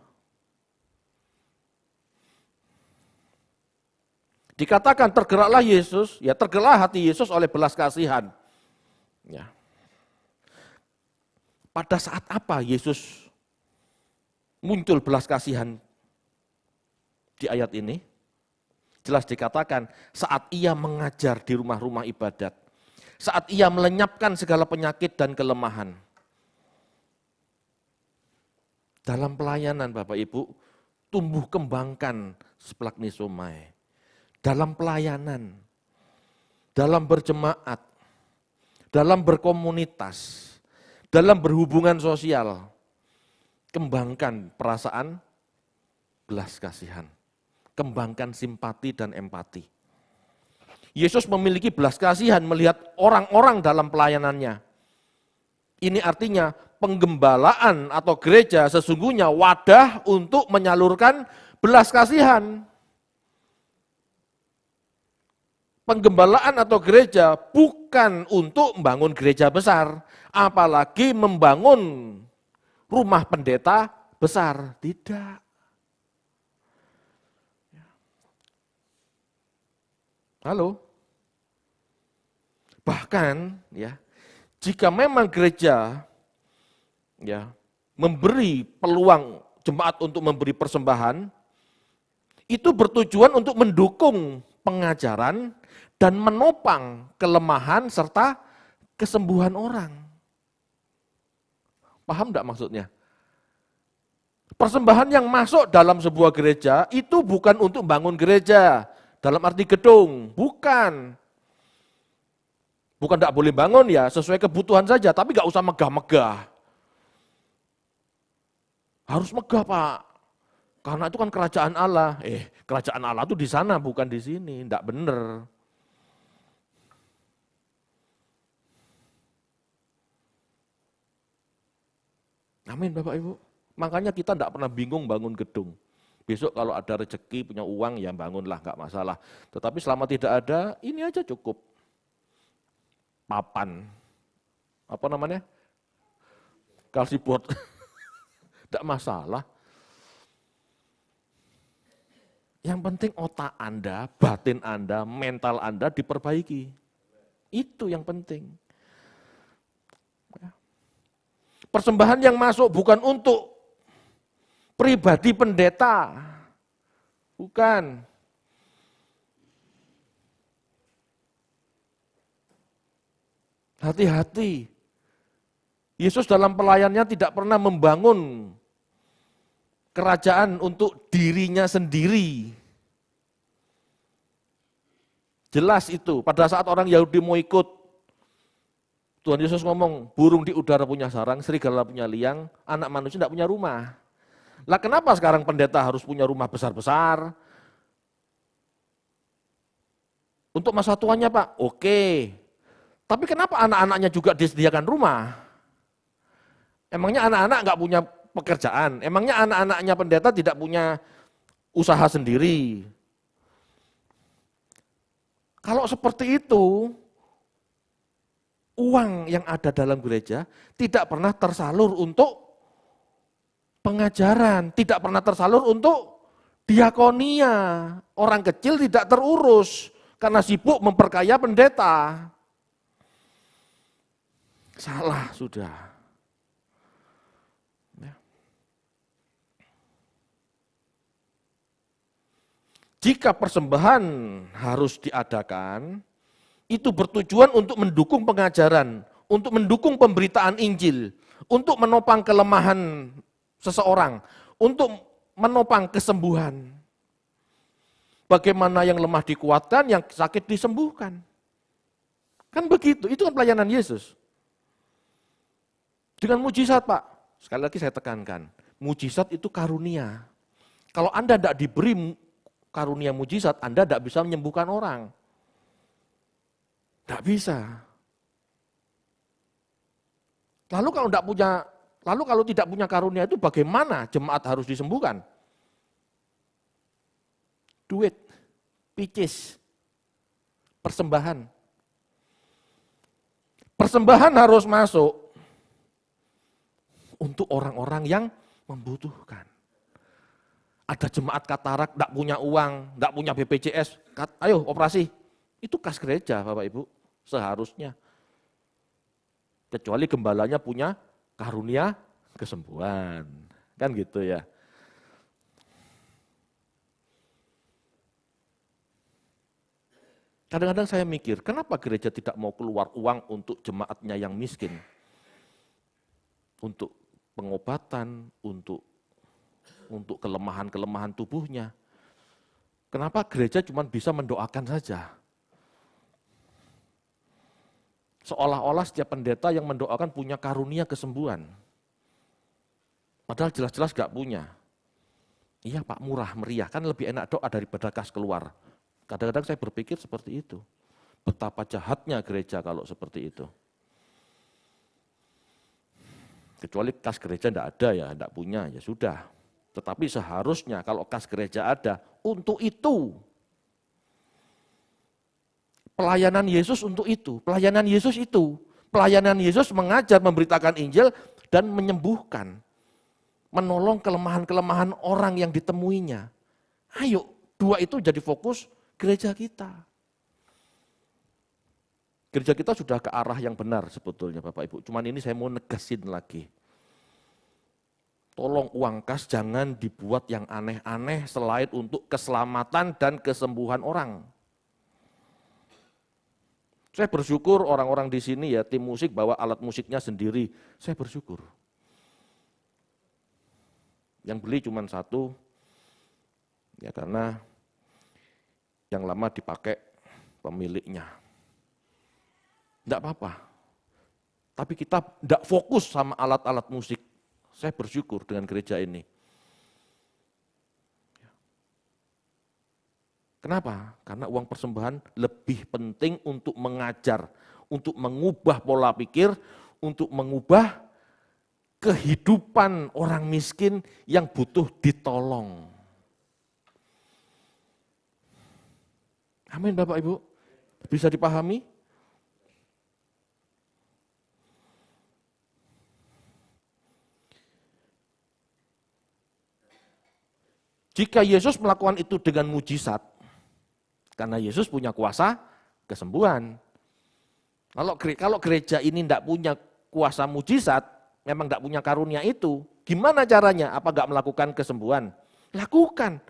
A: Dikatakan tergeraklah Yesus, ya tergeraklah hati Yesus oleh belas kasihan. Ya. Pada saat apa Yesus muncul belas kasihan di ayat ini? Jelas dikatakan saat ia mengajar di rumah-rumah ibadat. Saat ia melenyapkan segala penyakit dan kelemahan. Dalam pelayanan Bapak Ibu, tumbuh kembangkan splagnisomai. Dalam pelayanan, dalam berjemaat, dalam berkomunitas, dalam berhubungan sosial, kembangkan perasaan belas kasihan, kembangkan simpati dan empati. Yesus memiliki belas kasihan melihat orang-orang dalam pelayanannya. Ini artinya penggembalaan atau gereja sesungguhnya wadah untuk menyalurkan belas kasihan. Penggembalaan atau gereja bukan untuk membangun gereja besar, apalagi membangun rumah pendeta besar, tidak. Halo? Bahkan ya, jika memang gereja ya memberi peluang jemaat untuk memberi persembahan, itu bertujuan untuk mendukung pengajaran dan menopang kelemahan serta kesembuhan orang. Paham enggak maksudnya? Persembahan yang masuk dalam sebuah gereja itu bukan untuk bangun gereja dalam arti gedung, bukan. Bukan enggak boleh bangun ya, sesuai kebutuhan saja, tapi enggak usah megah-megah. Harus megah Pak, karena itu kan kerajaan Allah. Kerajaan Allah itu di sana bukan di sini, enggak benar. Amin Bapak Ibu. Makanya kita enggak pernah bingung bangun gedung. Besok kalau ada rezeki punya uang ya bangunlah, enggak masalah. Tetapi selama tidak ada, ini aja cukup. Papan. Apa namanya? Kalsiport. Enggak masalah. Yang penting otak Anda, batin Anda, mental Anda diperbaiki. Itu yang penting. Persembahan yang masuk bukan untuk pribadi pendeta. Bukan. Hati-hati. Yesus dalam pelayanannya tidak pernah membangun kerajaan untuk dirinya sendiri. Jelas itu, pada saat orang Yahudi mau ikut, Tuhan Yesus ngomong, burung di udara punya sarang, serigala punya liang, anak manusia tidak punya rumah. Lah kenapa sekarang pendeta harus punya rumah besar-besar? Untuk masa tuanya Pak, oke. Tapi kenapa anak-anaknya juga disediakan rumah? Emangnya anak-anak nggak punya pekerjaan? Emangnya anak-anaknya pendeta tidak punya usaha sendiri? Kalau seperti itu, uang yang ada dalam gereja tidak pernah tersalur untuk pengajaran, tidak pernah tersalur untuk Diakonia, orang kecil tidak terurus karena sibuk memperkaya pendeta. Salah sudah. Ya. Jika persembahan harus diadakan, itu bertujuan untuk mendukung pengajaran, untuk mendukung pemberitaan Injil, untuk menopang kelemahan seseorang, untuk menopang kesembuhan. Bagaimana yang lemah dikuatkan, yang sakit disembuhkan. Kan begitu, itu kan pelayanan Yesus. Dengan mujizat, Pak. Sekali lagi saya tekankan, mujizat itu karunia. Kalau Anda tidak diberi karunia mujizat, Anda tidak bisa menyembuhkan orang. Tidak bisa. Lalu kalau tidak punya karunia itu bagaimana jemaat harus disembuhkan? Duit, picis, persembahan. Persembahan harus masuk untuk orang-orang yang membutuhkan. Ada jemaat katarak, tidak punya uang, tidak punya BPJS, ayo operasi. Itu kas gereja Bapak Ibu, seharusnya. Kecuali gembalanya punya karunia kesembuhan. Kan gitu ya. Kadang-kadang saya mikir, kenapa gereja tidak mau keluar uang untuk jemaatnya yang miskin? Untuk pengobatan, untuk kelemahan-kelemahan tubuhnya. Kenapa gereja cuma bisa mendoakan saja? Seolah-olah setiap pendeta yang mendoakan punya karunia kesembuhan. Padahal jelas-jelas gak punya. Iya Pak, murah, meriah, kan lebih enak doa daripada kas keluar. Kadang-kadang saya berpikir seperti itu. Betapa jahatnya gereja kalau seperti itu. Kecuali kas gereja tidak ada ya, tidak punya, ya sudah. Tetapi seharusnya kalau kas gereja ada, untuk itu. Pelayanan Yesus untuk itu, pelayanan Yesus itu. Pelayanan Yesus mengajar, memberitakan Injil, dan menyembuhkan. Menolong kelemahan-kelemahan orang yang ditemuinya. Ayo, dua itu jadi fokus gereja kita. Gereja kita sudah ke arah yang benar sebetulnya Bapak Ibu. Cuman ini saya mau negasin lagi. Tolong uang kas jangan dibuat yang aneh-aneh selain untuk keselamatan dan kesembuhan orang. Saya bersyukur orang-orang di sini ya tim musik bawa alat musiknya sendiri. Saya bersyukur. Yang beli cuma satu, ya karena yang lama dipakai pemiliknya. Tidak apa-apa. Tapi kita tidak fokus sama alat-alat musik. Saya bersyukur dengan gereja ini. Kenapa? Karena uang persembahan lebih penting untuk mengajar, untuk mengubah pola pikir, untuk mengubah kehidupan orang miskin yang butuh ditolong. Amin Bapak Ibu. Bisa dipahami? Jika Yesus melakukan itu dengan mujizat, karena Yesus punya kuasa kesembuhan. Kalau gereja ini tidak punya kuasa mujizat, memang tidak punya karunia itu, gimana caranya? Apa enggak melakukan kesembuhan? Lakukan.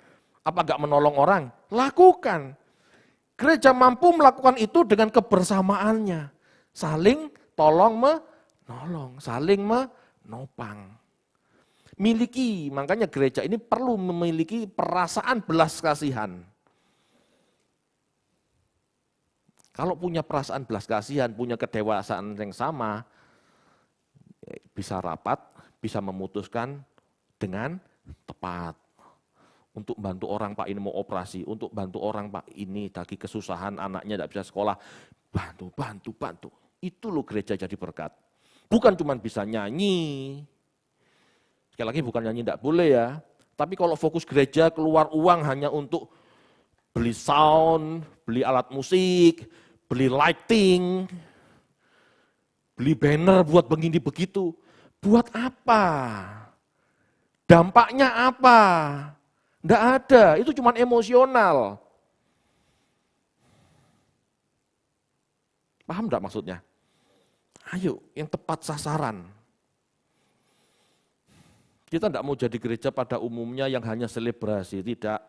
A: Apa enggak menolong orang? Lakukan. Gereja mampu melakukan itu dengan kebersamaannya. Saling tolong menolong, saling menopang. Makanya gereja ini perlu memiliki perasaan belas kasihan. Kalau punya perasaan belas kasihan, punya kedewasaan yang sama, bisa rapat, bisa memutuskan dengan tepat. Untuk bantu orang Pak ini mau operasi, untuk bantu orang Pak ini lagi kesusahan, anaknya tidak bisa sekolah, bantu. Itu loh gereja jadi berkat. Bukan cuma bisa nyanyi, sekali lagi bukan nyanyi tidak boleh ya, tapi kalau fokus gereja keluar uang hanya untuk beli sound, beli alat musik, beli lighting, beli banner buat begini begitu, buat apa? Dampaknya apa? Enggak ada, itu cuma emosional. Paham enggak maksudnya? Ayo, yang tepat sasaran. Kita enggak mau jadi gereja pada umumnya yang hanya selebrasi, tidak.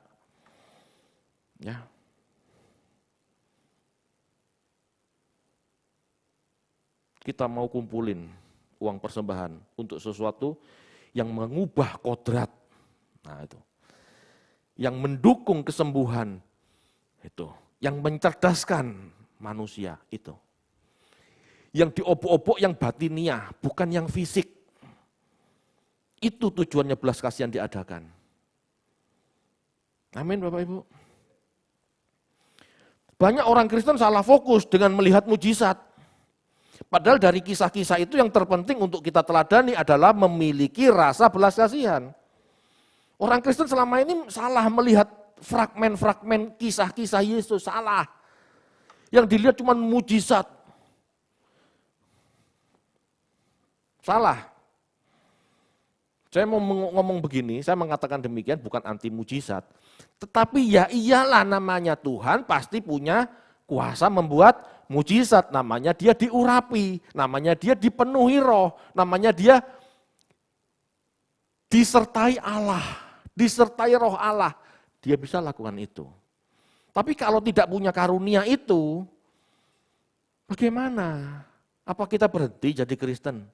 A: Ya. Kita mau kumpulin uang persembahan untuk sesuatu yang mengubah kodrat. Nah itu. Yang mendukung kesembuhan. Itu. Yang mencerdaskan manusia. Itu. Yang diobok-obok yang batiniah, bukan yang fisik. Itu tujuannya belas kasihan diadakan. Amin Bapak Ibu. Banyak orang Kristen salah fokus dengan melihat mujizat. Padahal dari kisah-kisah itu yang terpenting untuk kita teladani adalah memiliki rasa belas kasihan. Orang Kristen selama ini salah melihat fragmen-fragmen kisah-kisah Yesus, salah. Yang dilihat cuma mujizat. Salah. Saya mau ngomong begini, saya mengatakan demikian bukan anti mujizat. Tetapi ya iyalah namanya Tuhan pasti punya kuasa membuat mujizat, namanya dia diurapi, namanya dia dipenuhi roh, namanya dia disertai Allah, disertai roh Allah. Dia bisa lakukan itu. Tapi kalau tidak punya karunia itu, bagaimana? Apa kita berhenti jadi Kristen?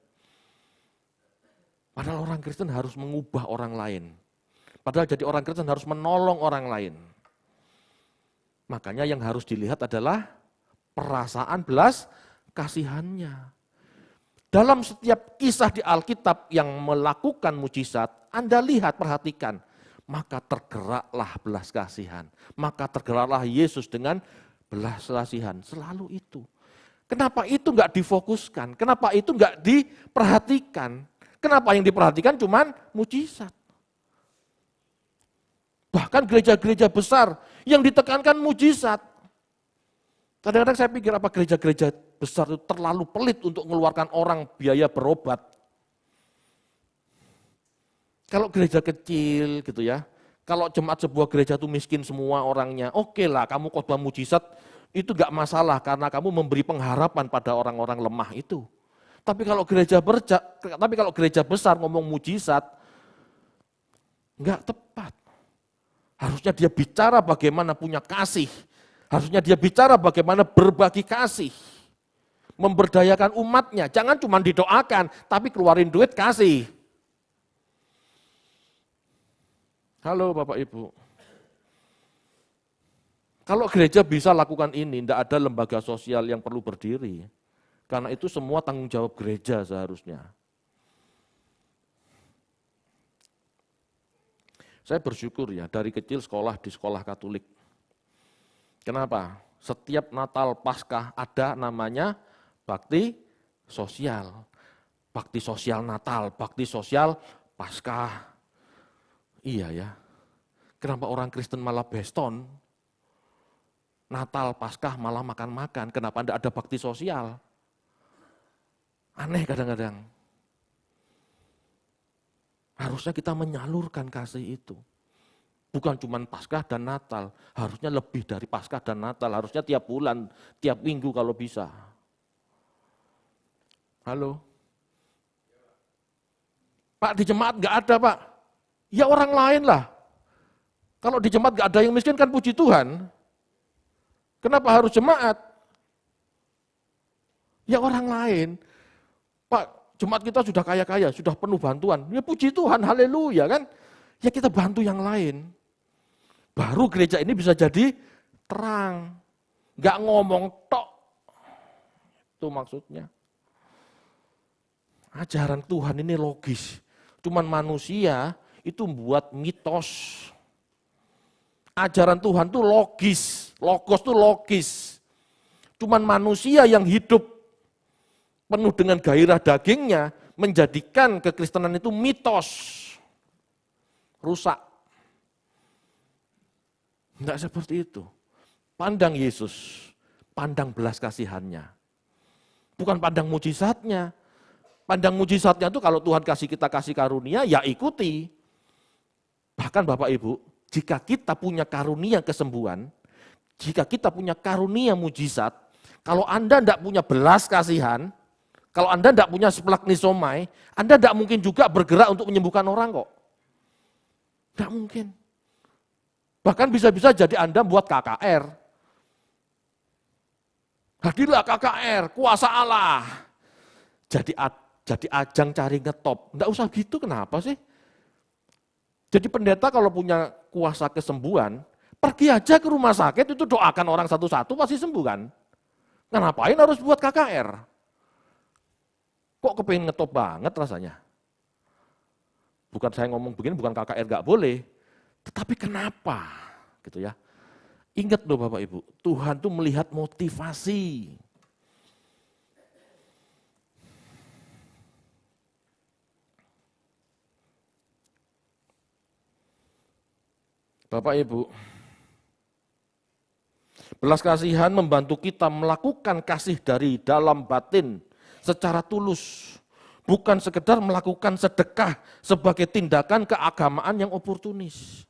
A: Padahal orang Kristen harus mengubah orang lain. Padahal jadi orang Kristen harus menolong orang lain. Makanya yang harus dilihat adalah perasaan belas kasihannya. Dalam setiap kisah di Alkitab yang melakukan mujizat, Anda lihat, perhatikan, maka tergeraklah belas kasihan. Maka tergeraklah Yesus dengan belas kasihan. Selalu itu. Kenapa itu enggak difokuskan? Kenapa itu enggak diperhatikan? Kenapa yang diperhatikan cuman mujizat? Bahkan gereja-gereja besar yang ditekankan mujizat. Kadang-kadang saya pikir apa gereja-gereja besar itu terlalu pelit untuk mengeluarkan orang biaya berobat. Kalau gereja kecil gitu ya, kalau jemaat sebuah gereja itu miskin semua orangnya, oke lah kamu khotbah mujizat itu gak masalah karena kamu memberi pengharapan pada orang-orang lemah itu. Tapi kalau gereja besar ngomong mujizat, nggak tepat. Harusnya dia bicara bagaimana punya kasih. Harusnya dia bicara bagaimana berbagi kasih. Memberdayakan umatnya. Jangan cuma didoakan, tapi keluarin duit kasih. Halo Bapak Ibu. Kalau gereja bisa lakukan ini, tidak ada lembaga sosial yang perlu berdiri. Karena itu semua tanggung jawab gereja seharusnya. Saya bersyukur ya, dari kecil sekolah di sekolah Katolik. Kenapa? Setiap Natal Paskah ada namanya bakti sosial. Bakti sosial Natal, bakti sosial Paskah. Iya ya. Kenapa orang Kristen malah beston? Natal, Paskah malah makan-makan. Kenapa tidak ada bakti sosial? Aneh kadang-kadang. Harusnya kita menyalurkan kasih itu. Bukan cuma Paskah dan Natal, harusnya lebih dari Paskah dan Natal, harusnya tiap bulan, tiap minggu kalau bisa. Halo? Pak, di jemaat nggak ada Pak. Ya orang lain lah. Kalau di jemaat nggak ada yang miskin kan puji Tuhan. Kenapa harus jemaat? Ya orang lain. Pak, jemaat kita sudah kaya-kaya, sudah penuh bantuan. Ya puji Tuhan, haleluya kan. Ya kita bantu yang lain. Baru gereja ini bisa jadi terang. Gak ngomong tok. Itu maksudnya. Ajaran Tuhan ini logis. Cuman manusia itu membuat mitos. Ajaran Tuhan itu logis. Logos itu logis. Cuman manusia yang hidup penuh dengan gairah dagingnya, menjadikan kekristenan itu mitos. Rusak. Enggak seperti itu. Pandang Yesus, pandang belas kasihannya. Bukan pandang mujizatnya. Pandang mujizatnya itu kalau Tuhan kasih kita kasih karunia, ya ikuti. Bahkan Bapak Ibu, jika kita punya karunia kesembuhan, jika kita punya karunia mujizat, kalau Anda tidak punya belas kasihan, kalau Anda tidak punya splagnisomai, Anda tidak mungkin juga bergerak untuk menyembuhkan orang kok. Tidak mungkin. Bahkan bisa-bisa jadi Anda buat KKR. Hadirlah KKR, kuasa Allah. Jadi ajang cari ngetop. Tidak usah gitu, kenapa sih? Jadi pendeta kalau punya kuasa kesembuhan, pergi aja ke rumah sakit, itu doakan orang satu-satu pasti sembuh kan? Ngapain harus buat KKR? Kok kepengen ngetop banget rasanya? Bukan saya ngomong begini, bukan KKR nggak boleh. Tetapi kenapa? Gitu ya. Ingat loh Bapak Ibu, Tuhan tuh melihat motivasi. Bapak Ibu, belas kasihan membantu kita melakukan kasih dari dalam batin secara tulus. Bukan sekedar melakukan sedekah sebagai tindakan keagamaan yang oportunis.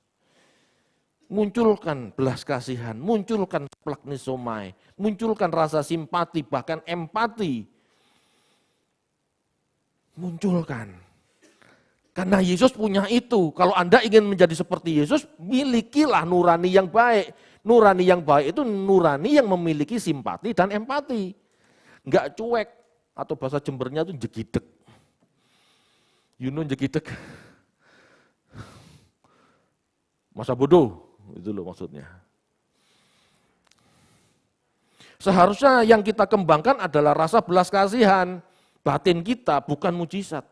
A: Munculkan belas kasihan, munculkan splagnisomai, munculkan rasa simpati, bahkan empati. Munculkan. Karena Yesus punya itu. Kalau Anda ingin menjadi seperti Yesus, milikilah nurani yang baik. Nurani yang baik itu nurani yang memiliki simpati dan empati. Enggak cuek, atau bahasa Jembernya itu jegidek. You know jegidek? Masa bodoh, itu loh maksudnya. Seharusnya yang kita kembangkan adalah rasa belas kasihan. Batin kita bukan mujizat.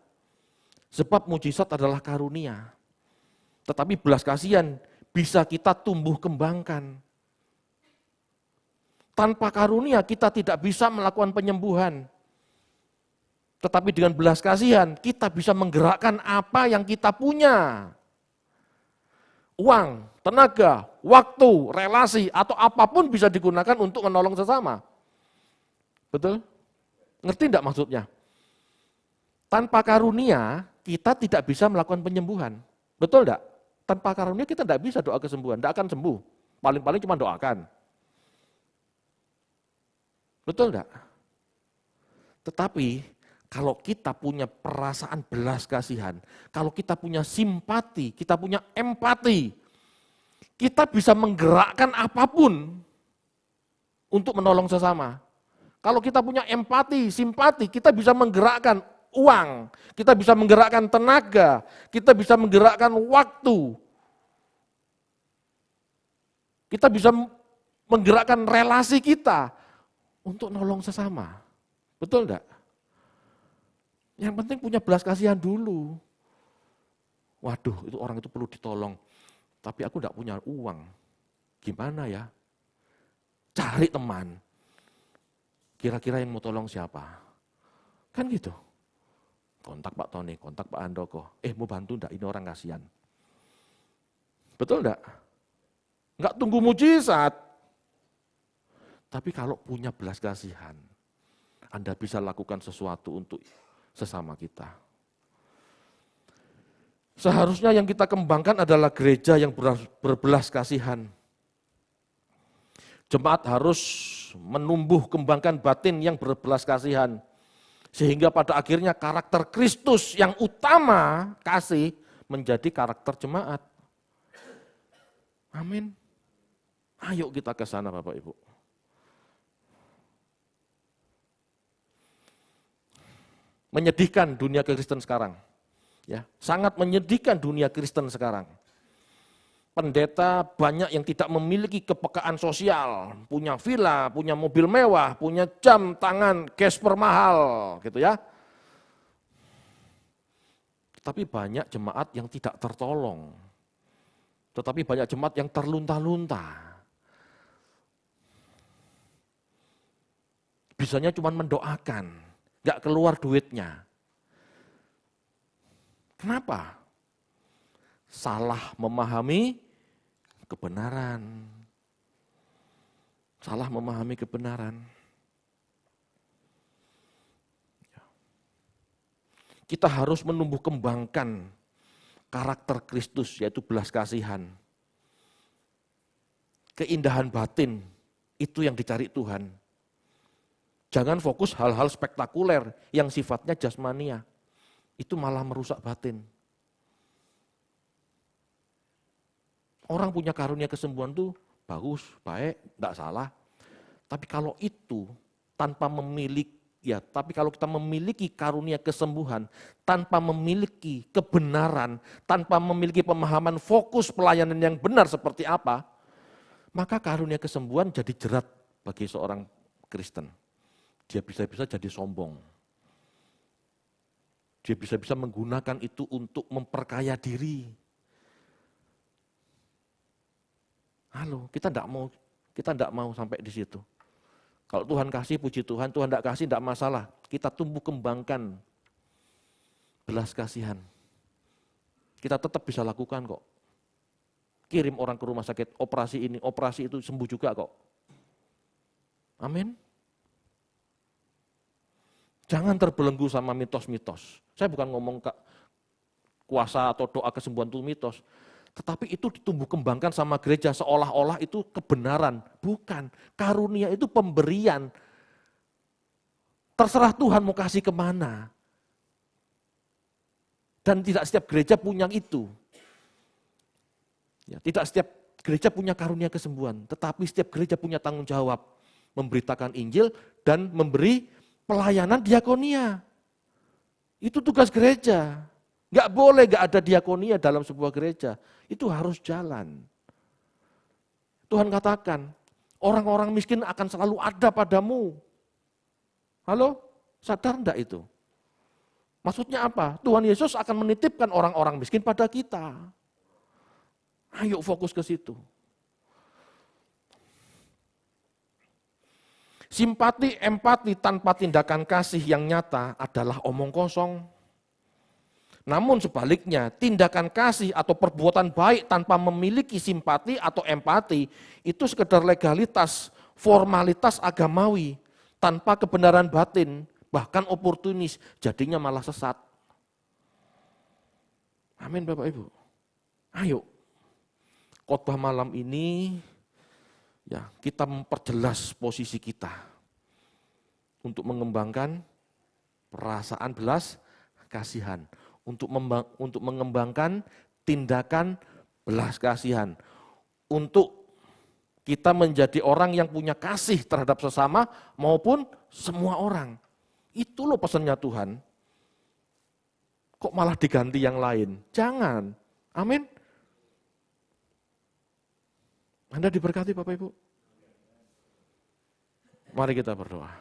A: Sebab mujizat adalah karunia. Tetapi belas kasihan bisa kita tumbuh kembangkan. Tanpa karunia kita tidak bisa melakukan penyembuhan. Tetapi dengan belas kasihan kita bisa menggerakkan apa yang kita punya. Uang, tenaga, waktu, relasi, atau apapun bisa digunakan untuk menolong sesama. Betul? Ngerti enggak maksudnya? Tanpa karunia kita tidak bisa melakukan penyembuhan. Betul enggak? Tanpa karunia kita tidak bisa doa kesembuhan, tidak akan sembuh. Paling-paling cuma doakan. Betul enggak? Tetapi kalau kita punya perasaan belas kasihan, kalau kita punya simpati, kita punya empati, kita bisa menggerakkan apapun untuk menolong sesama. Kalau kita punya empati, simpati, kita bisa menggerakkan uang, kita bisa menggerakkan tenaga, kita bisa menggerakkan waktu, kita bisa menggerakkan relasi kita untuk nolong sesama. Betul enggak? Yang penting punya belas kasihan dulu. Waduh, itu orang itu perlu ditolong. Tapi aku enggak punya uang. Gimana ya? Cari teman. Kira-kira yang mau tolong siapa? Kan gitu. Kontak Pak Tony, kontak Pak Andoko. Mau bantu enggak? Ini orang kasihan. Betul enggak? Enggak tunggu mujizat. Tapi kalau punya belas kasihan, Anda bisa lakukan sesuatu untuk sesama kita. Seharusnya yang kita kembangkan adalah gereja yang berbelas kasihan. Jemaat harus menumbuh kembangkan batin yang berbelas kasihan. Sehingga pada akhirnya karakter Kristus yang utama kasih menjadi karakter jemaat. Amin. Ayo kita ke sana Bapak Ibu. Menyedihkan dunia Kristen sekarang. Ya, sangat menyedihkan dunia Kristen sekarang. Pendeta banyak yang tidak memiliki kepekaan sosial, punya villa, punya mobil mewah, punya jam tangan, Casper mahal, gitu ya. Tetapi banyak jemaat yang tidak tertolong. Tetapi banyak jemaat yang terlunta-lunta. Bisanya cuma mendoakan, nggak keluar duitnya. Kenapa? Salah memahami kebenaran. Salah memahami kebenaran. Kita harus menumbuh kembangkan karakter Kristus, yaitu belas kasihan. keindahan batin, itu yang dicari Tuhan. Jangan fokus hal-hal spektakuler yang sifatnya jasmania. Itu malah merusak batin. Orang punya karunia kesembuhan tuh bagus, baik, enggak salah. Tapi kalau itu tanpa memiliki, tapi kalau kita memiliki karunia kesembuhan, tanpa memiliki kebenaran, tanpa memiliki pemahaman fokus pelayanan yang benar seperti apa, maka karunia kesembuhan jadi jerat bagi seorang Kristen. Dia bisa-bisa jadi sombong. Dia bisa-bisa menggunakan itu untuk memperkaya diri. Halo, kita enggak mau sampai di situ. Kalau Tuhan kasih, puji Tuhan. Tuhan enggak kasih, enggak masalah. Kita tumbuh kembangkan belas kasihan. Kita tetap bisa lakukan kok. Kirim orang ke rumah sakit, operasi ini, operasi itu, sembuh juga kok. Amin. Jangan terbelenggu sama mitos-mitos. Saya bukan ngomong kuasa atau doa kesembuhan itu mitos. Tetapi itu ditumbuh kembangkan sama gereja seolah-olah itu kebenaran. Bukan, karunia itu pemberian. Terserah Tuhan mau kasih kemana. Dan tidak setiap gereja punya itu. Ya, tidak setiap gereja punya karunia kesembuhan. Tetapi setiap gereja punya tanggung jawab. Memberitakan Injil dan memberi pelayanan diakonia. Itu tugas gereja. Enggak boleh enggak ada diakonia dalam sebuah gereja. Itu harus jalan. Tuhan katakan, orang-orang miskin akan selalu ada padamu. Halo? Sadar enggak itu? Maksudnya apa? Tuhan Yesus akan menitipkan orang-orang miskin pada kita. Ayo fokus ke situ. Simpati, empati tanpa tindakan kasih yang nyata adalah omong kosong. Namun sebaliknya, tindakan kasih atau perbuatan baik tanpa memiliki simpati atau empati itu sekedar legalitas, formalitas agamawi, tanpa kebenaran batin, bahkan oportunis, jadinya malah sesat. Amin Bapak Ibu. Ayo, khotbah malam ini ya kita memperjelas posisi kita untuk mengembangkan perasaan belas kasihan. Untuk mengembangkan tindakan belas kasihan. Untuk kita menjadi orang yang punya kasih terhadap sesama maupun semua orang. Itu loh pesannya Tuhan. Kok malah diganti yang lain? Jangan. Amin. Anda diberkati Bapak Ibu. Mari kita berdoa.